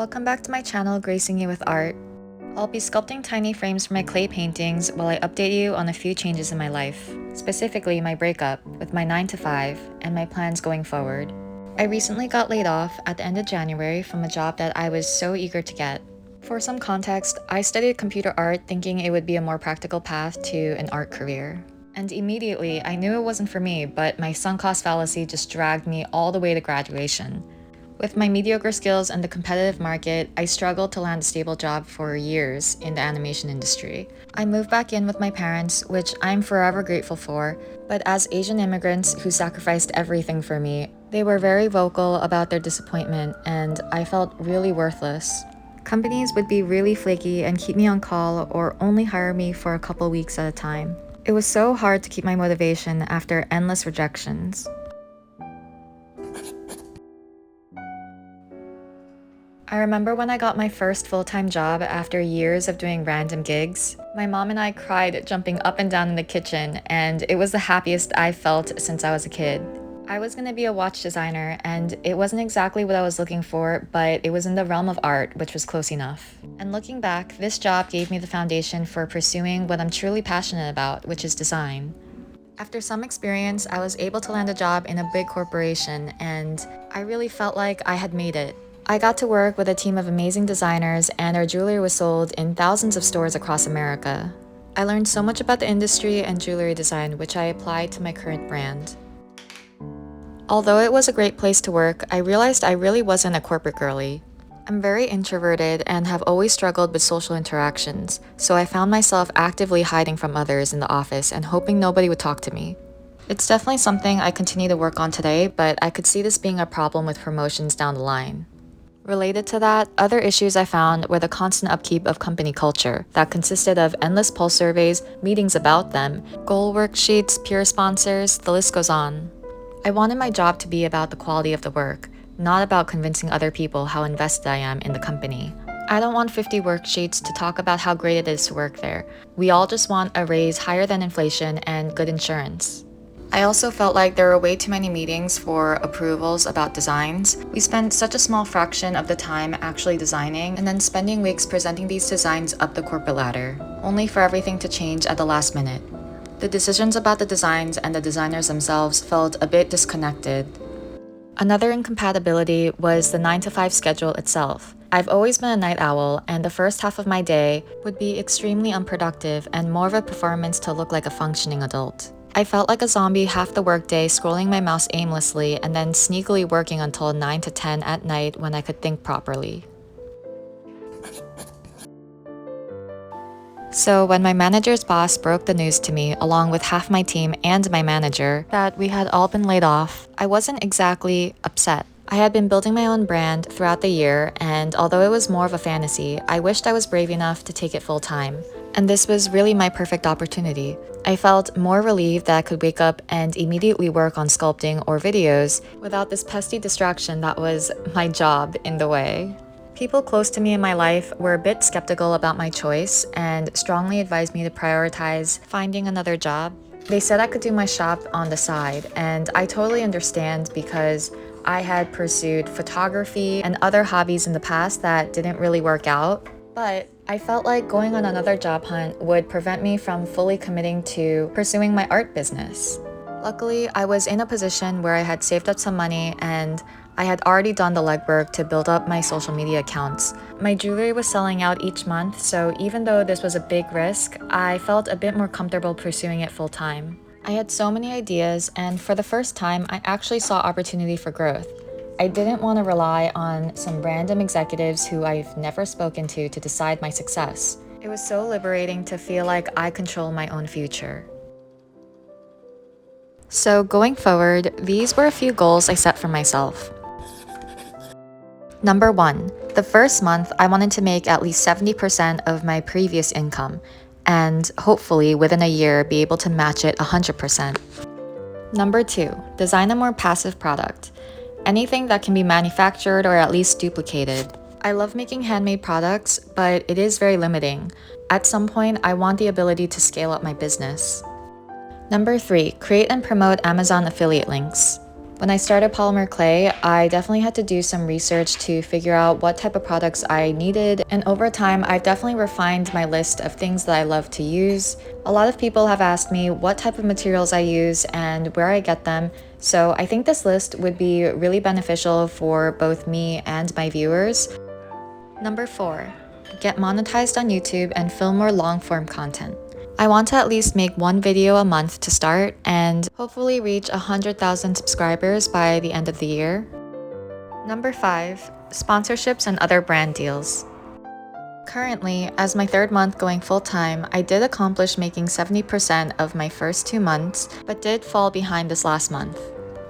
Welcome back to my channel, Gracing You with Art. I'll be sculpting tiny frames for my clay paintings while I update you on a few changes in my life, specifically my breakup with my 9 to 5 and my plans going forward. I recently got laid off at the end of January from a job that I was so eager to get. For some context, I studied computer art thinking it would be a more practical path to an art career. And immediately, I knew it wasn't for me, but my sunk cost fallacy just dragged me all the way to graduation. With my mediocre skills and the competitive market, I struggled to land a stable job for years in the animation industry. I moved back in with my parents, which I'm forever grateful for, but as Asian immigrants who sacrificed everything for me, they were very vocal about their disappointment, and I felt really worthless. Companies would be really flaky and keep me on call or only hire me for a couple weeks at a time. It was so hard to keep my motivation after endless rejections. I remember when I got my first full-time job after years of doing random gigs. My mom and I cried jumping up and down in the kitchen, and it was the happiest I've felt since I was a kid. I was gonna be a watch designer, and it wasn't exactly what I was looking for, but it was in the realm of art, which was close enough. And looking back, this job gave me the foundation for pursuing what I'm truly passionate about, which is design. After some experience, I was able to land a job in a big corporation, and I really felt like I had made it. I got to work with a team of amazing designers, and our jewelry was sold in thousands of stores across America. I learned so much about the industry and jewelry design, which I applied to my current brand. Although it was a great place to work, I realized I really wasn't a corporate girly. I'm very introverted and have always struggled with social interactions, so I found myself actively hiding from others in the office and hoping nobody would talk to me. It's definitely something I continue to work on today, but I could see this being a problem with promotions down the line. Related to that, other issues I found were the constant upkeep of company culture that consisted of endless pulse surveys, meetings about them, goal worksheets, peer sponsors, the list goes on. I wanted my job to be about the quality of the work, not about convincing other people how invested I am in the company. I don't want 50 worksheets to talk about how great it is to work there. We all just want a raise higher than inflation and good insurance. I also felt like there were way too many meetings for approvals about designs. We spent such a small fraction of the time actually designing and then spending weeks presenting these designs up the corporate ladder, only for everything to change at the last minute. The decisions about the designs and the designers themselves felt a bit disconnected. Another incompatibility was the 9 to 5 schedule itself. I've always been a night owl, and the first half of my day would be extremely unproductive and more of a performance to look like a functioning adult. I felt like a zombie half the workday, scrolling my mouse aimlessly and then sneakily working until 9 to 10 at night when I could think properly. So when my manager's boss broke the news to me, along with half my team and my manager, that we had all been laid off, I wasn't exactly upset. I had been building my own brand throughout the year, and although it was more of a fantasy, I wished I was brave enough to take it full time. And this was really my perfect opportunity. I felt more relieved that I could wake up and immediately work on sculpting or videos without this pesky distraction that was my job in the way. People close to me in my life were a bit skeptical about my choice and strongly advised me to prioritize finding another job. They said I could do my shop on the side, and I totally understand because I had pursued photography and other hobbies in the past that didn't really work out. But I felt like going on another job hunt would prevent me from fully committing to pursuing my art business. Luckily, I was in a position where I had saved up some money and I had already done the legwork to build up my social media accounts. My jewelry was selling out each month, so even though this was a big risk, I felt a bit more comfortable pursuing it full time. I had so many ideas, and for the first time, I actually saw opportunity for growth. I didn't want to rely on some random executives who I've never spoken to decide my success. It was so liberating to feel like I control my own future. So going forward, these were a few goals I set for myself. Number 1, the first month I wanted to make at least 70% of my previous income, and hopefully within a year be able to match it 100%. Number 2, design a more passive product. Anything that can be manufactured or at least duplicated. I love making handmade products, but it is very limiting. At some point, I want the ability to scale up my business. Number 3, create and promote Amazon affiliate links. When I started Polymer Clay, I definitely had to do some research to figure out what type of products I needed, and over time, I've definitely refined my list of things that I love to use. A lot of people have asked me what type of materials I use and where I get them, so I think this list would be really beneficial for both me and my viewers. Number 4, get monetized on YouTube and film more long-form content. I want to at least make one video a month to start and hopefully reach 100,000 subscribers by the end of the year. Number 5, sponsorships and other brand deals. Currently, as my 3rd month going full-time, I did accomplish making 70% of my first 2 months, but did fall behind this last month.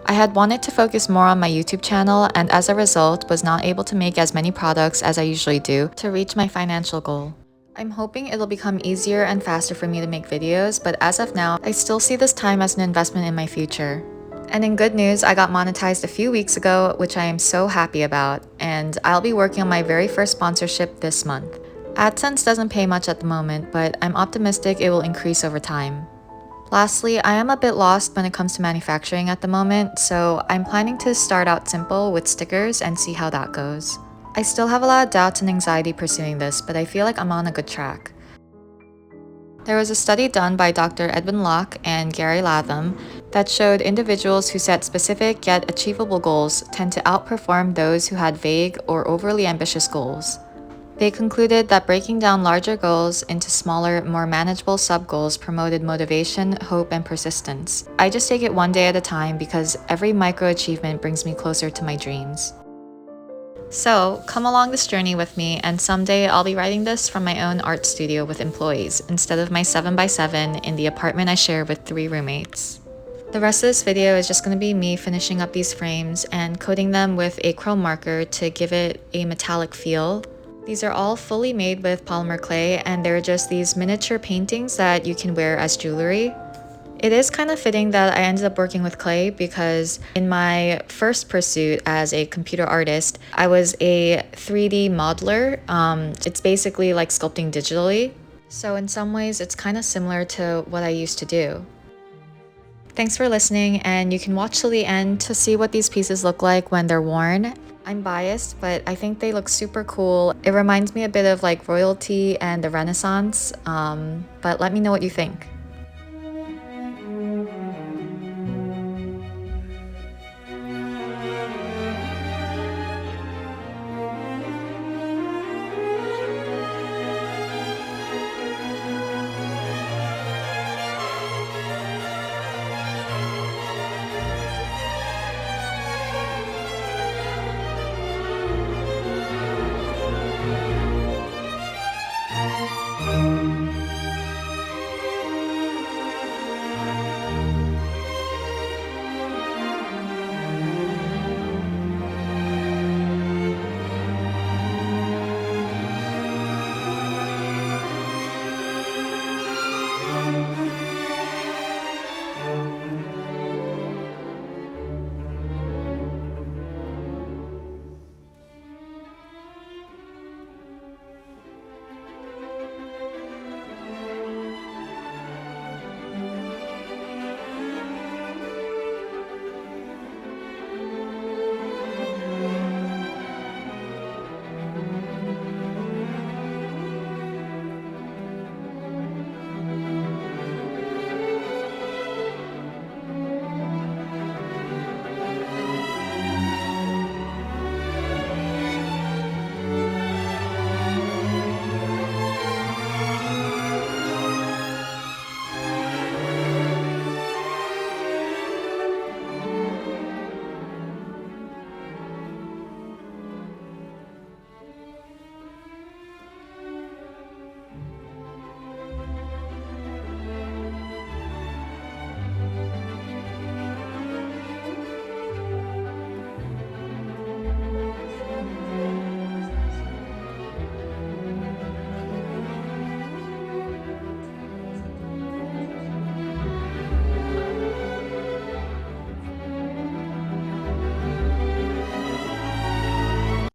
I had wanted to focus more on my YouTube channel and as a result was not able to make as many products as I usually do to reach my financial goal. I'm hoping it'll become easier and faster for me to make videos, but as of now, I still see this time as an investment in my future. And in good news, I got monetized a few weeks ago, which I am so happy about, and I'll be working on my very first sponsorship this month. AdSense doesn't pay much at the moment, but I'm optimistic it will increase over time. Lastly, I am a bit lost when it comes to manufacturing at the moment, so I'm planning to start out simple with stickers and see how that goes. I still have a lot of doubts and anxiety pursuing this, but I feel like I'm on a good track. There was a study done by Dr. Edwin Locke and Gary Latham that showed individuals who set specific yet achievable goals tend to outperform those who had vague or overly ambitious goals. They concluded that breaking down larger goals into smaller, more manageable sub-goals promoted motivation, hope, and persistence. I just take it one day at a time because every micro-achievement brings me closer to my dreams. So, come along this journey with me, and someday I'll be writing this from my own art studio with employees instead of my 7x7 in the apartment I share with 3 roommates. The rest of this video is just going to be me finishing up these frames and coating them with a chrome marker to give it a metallic feel. These are all fully made with polymer clay, and they're just these miniature paintings that you can wear as jewelry. It is kind of fitting that I ended up working with clay because in my first pursuit as a computer artist, I was a 3D modeler. It's basically like sculpting digitally. So in some ways, it's kind of similar to what I used to do. Thanks for listening, and you can watch till the end to see what these pieces look like when they're worn. I'm biased, but I think they look super cool. It reminds me a bit of like royalty and the Renaissance, but let me know what you think.